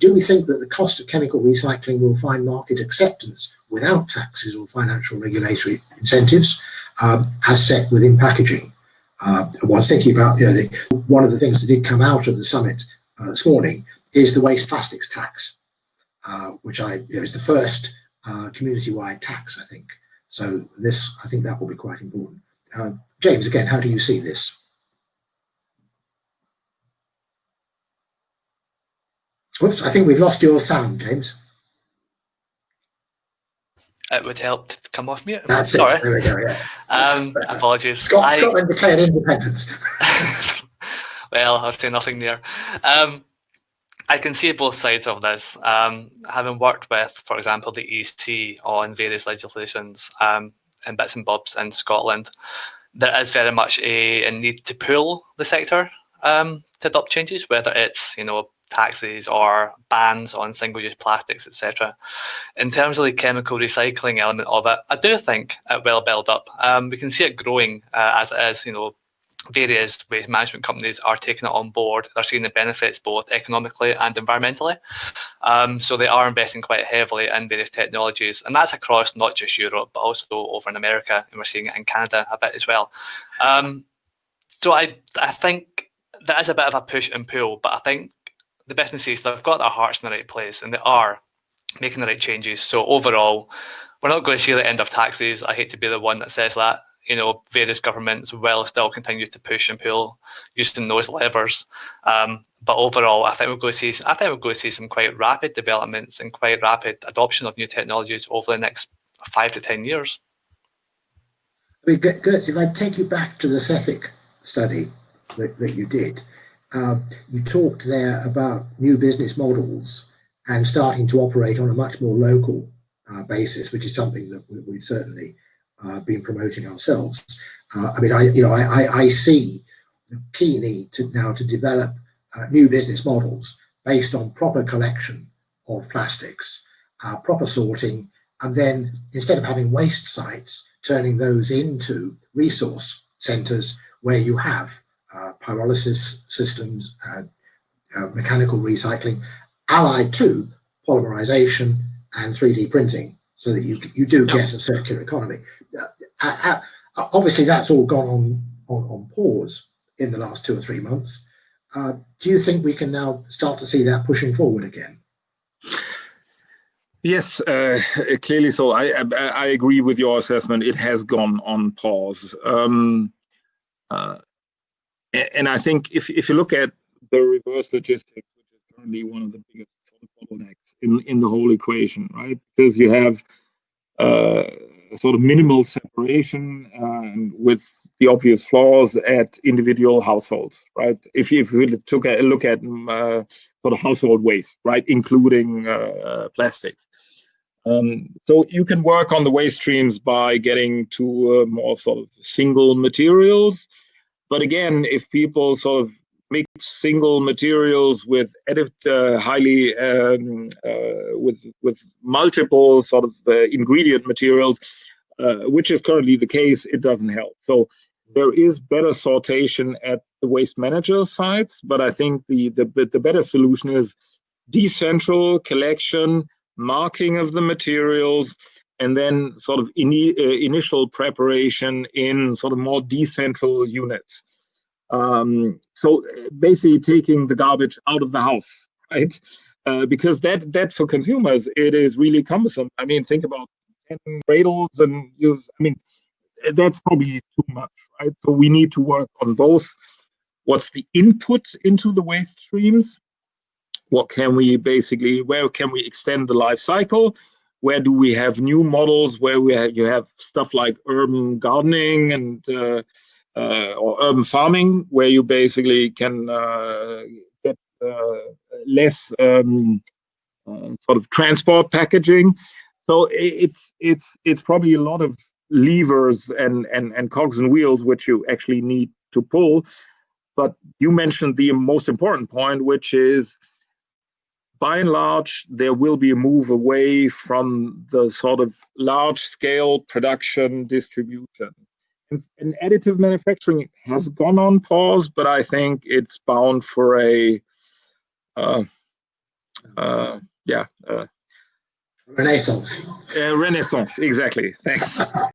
do we think that the cost of chemical recycling will find market acceptance without taxes or financial regulatory incentives, as set within packaging? I was thinking about, one of the things that did come out of the summit this morning is the waste plastics tax, which is the first community-wide tax, I think. So I think that will be quite important. James, again, how do you see this? Whoops, I think we've lost your sound, James. It would help to come off mute. That's Sorry. It. There we go, yes. Apologies. Scotland declared independence. Well, I'll say nothing there. I can see both sides of this. Having worked with, for example, the EC on various legislations and bits and bobs in Scotland, there is very much a need to pull the sector to adopt changes, whether it's, taxes or bans on single-use plastics, etc. In terms of the chemical recycling element of it, I do think it will build up. We can see it growing as it is, various waste management companies are taking it on board. They're seeing the benefits both economically and environmentally. So they are investing quite heavily in various technologies, and that's across not just Europe, but also over in America, and we're seeing it in Canada a bit as well. So I think that is a bit of a push and pull, but I think the businesses, they've got their hearts in the right place and they are making the right changes. So overall, we're not going to see the end of taxes. I hate to be the one that says that. Various governments will still continue to push and pull using those levers. But overall, I think we're going to see some quite rapid developments and quite rapid adoption of new technologies over the next 5 to 10 years. Götz, if I take you back to the CEFIC study that you did, you talked there about new business models and starting to operate on a much more local basis, which is something that we've certainly been promoting ourselves. I see the key need to develop new business models based on proper collection of plastics, proper sorting, and then instead of having waste sites, turning those into resource centres where you have pyrolysis systems, mechanical recycling, allied to polymerization and 3D printing, so that you do get a circular economy. Obviously, that's all gone on pause in the last 2 or 3 months. Do you think we can now start to see that pushing forward again? Yes, clearly so. I agree with your assessment. It has gone on pause. And I think if you look at the reverse logistics, which is currently one of the biggest bottlenecks in the whole equation, right? Because you have sort of minimal separation with the obvious flaws at individual households, right? If you took a look at sort of household waste, right, including plastics. So you can work on the waste streams by getting to more sort of single materials. But again, if people sort of mix single materials with highly with multiple sort of ingredient materials, which is currently the case, it doesn't help. So there is better sortation at the waste manager sites, but I think the better solution is decentral collection, marking of the materials, and then sort of initial preparation in sort of more decentral units. So basically taking the garbage out of the house, right? Because that for consumers, it is really cumbersome. I mean, think about 10 cradles and use, that's probably too much, right? So we need to work on both. What's the input into the waste streams? Where can we extend the life cycle? Where do we have new models where you have stuff like urban gardening and or urban farming, where you basically can get less sort of transport packaging. So it's probably a lot of levers and cogs and wheels which you actually need to pull. But you mentioned the most important point, which is, by and large, there will be a move away from the sort of large-scale production distribution. And additive manufacturing has gone on pause, but I think it's bound for a Yeah. Renaissance. Renaissance, exactly. Thanks.